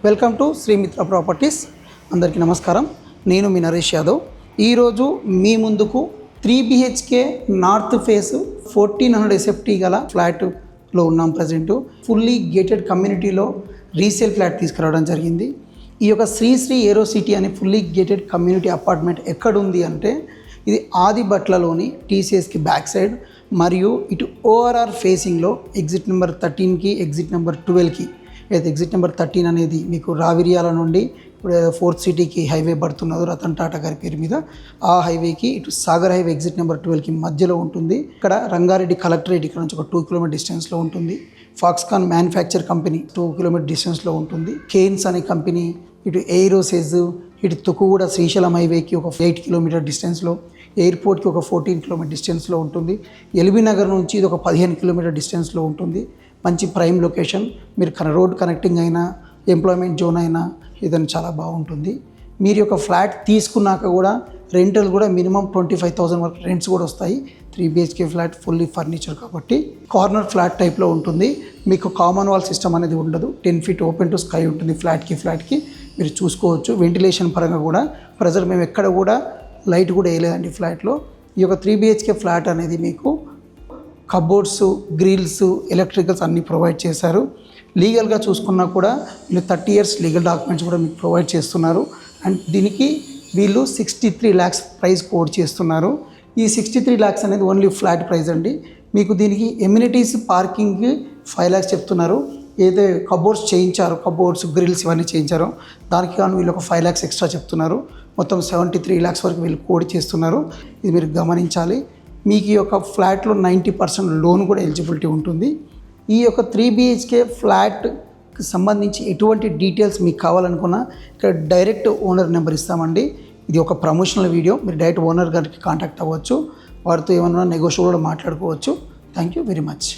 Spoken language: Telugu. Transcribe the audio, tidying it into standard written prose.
Welcome to Srimitra properties. అందరికీ నమస్కారం. నేను మీ నరేష్ యాదవ్. ఈరోజు మీ ముందుకు 3 BHK నార్త్ ఫేస్ 1400 SFT గల ఫ్లాట్లో ఉన్నాం. ప్రజెంటు ఫుల్లీ గేటెడ్ కమ్యూనిటీలో రీసేల్ ఫ్లాట్ తీసుకురావడం జరిగింది. ఈ యొక్క శ్రీ ఏరో సిటీ అనే ఫుల్లీ గేటెడ్ కమ్యూనిటీ అపార్ట్మెంట్ ఎక్కడుంది అంటే ఇది ఆదిబట్లలోని TCSకి బ్యాక్ సైడ్ మరియు ఇటు ORR ఫేసింగ్లో ఎగ్జిట్ నెంబర్ 13కి ఎగ్జిట్ నెంబర్ 12కి అయితే ఎగ్జిట్ నెంబర్ 13 అనేది మీకు రావిరియాల నుండి ఇప్పుడు 4th సిటీకి హైవే పడుతున్నదో రతన్ టాటా గారి పేరు మీద ఆ హైవేకి ఇటు సాగర్ హైవే ఎగ్జిట్ నెంబర్ 12కి మధ్యలో ఉంటుంది. ఇక్కడ రంగారెడ్డి కలెక్టరేట్ ఇక్కడ నుంచి ఒక 2 కిలోమీటర్ డిస్టెన్స్లో ఉంటుంది. ఫాక్స్కాన్ మ్యానుఫ్యాక్చర్ కంపెనీ 2 కిలోమీటర్ డిస్టెన్స్లో ఉంటుంది. కేన్స్ అనే కంపెనీ ఇటు ఎయిరోసేజ్ ఇటు తుకుగూడ శ్రీశైలం హైవేకి ఒక 8 కిలోమీటర్ డిస్టెన్స్లో, ఎయిర్పోర్ట్కి ఒక 14 కిలోమీటర్ డిస్టెన్స్లో ఉంటుంది. ఎల్బీ నగర్ నుంచి ఇది ఒక 15 కిలోమీటర్ డిస్టెన్స్లో ఉంటుంది. మంచి ప్రైమ్ లొకేషన్. మీరు రోడ్ కనెక్టింగ్ అయినా ఎంప్లాయ్మెంట్ జోన్ అయినా ఇదని చాలా బాగుంటుంది. మీరు యొక్క ఫ్లాట్ తీసుకున్నాక కూడా రెంటల్ కూడా మినిమం 25,000 వరకు రెంట్స్ కూడా వస్తాయి. 3 BHK ఫ్లాట్ ఫుల్లీ ఫర్నిచర్ కాబట్టి కార్నర్ ఫ్లాట్ టైప్లో ఉంటుంది. మీకు కామన్ వాల్ సిస్టమ్ అనేది ఉండదు. 10 feet ఓపెన్ టు స్కై ఉంటుంది. ఫ్లాట్కి మీరు చూసుకోవచ్చు. వెంటిలేషన్ పరంగా కూడా ప్రెజర్ మేము ఎక్కడ కూడా లైట్ కూడా వేయలేదండి ఫ్లాట్లో. ఈ యొక్క 3 BHK ఫ్లాట్ అనేది మీకు కబోర్డ్స్, గ్రిల్స్, ఎలక్ట్రికల్స్ అన్నీ ప్రొవైడ్ చేశారు. లీగల్గా చూసుకున్నా కూడా వీళ్ళు 30 years లీగల్ డాక్యుమెంట్స్ కూడా మీకు ప్రొవైడ్ చేస్తున్నారు. అండ్ దీనికి వీళ్ళు 63 lakhs ప్రైస్ కోడ్ చేస్తున్నారు. ఈ 63 lakhs అనేది ఓన్లీ ఫ్లాట్ ప్రైస్ అండి. మీకు దీనికి ఎమ్యూనిటీస్ పార్కింగ్ 5 lakhs చెప్తున్నారు. ఏదైతే కబోర్డ్స్ చేయించారో, కబోర్డ్స్, గ్రిల్స్ ఇవన్నీ చేయించారో దానికి కానీ వీళ్ళు ఒక 5 lakhs ఎక్స్ట్రా చెప్తున్నారు. మొత్తం 73 lakhs వరకు వీళ్ళు కోడ్ చేస్తున్నారు. ఇది మీరు గమనించాలి. మీకు ఈ యొక్క ఫ్లాట్లో 90% లోన్ కూడా ఎలిజిబిలిటీ ఉంటుంది. ఈ యొక్క 3 BHK ఫ్లాట్కి సంబంధించి ఎటువంటి డీటెయిల్స్ మీకు కావాలనుకున్నా ఇక్కడ డైరెక్ట్ ఓనర్ నెంబర్ ఇస్తామండి. ఇది ఒక ప్రమోషనల్ వీడియో. మీరు డైరెక్ట్ ఓనర్ గారికి కాంటాక్ట్ అవ్వచ్చు. వారితో ఏమన్నా నెగోషియబుల్ కూడా మాట్లాడుకోవచ్చు. Thank you very much.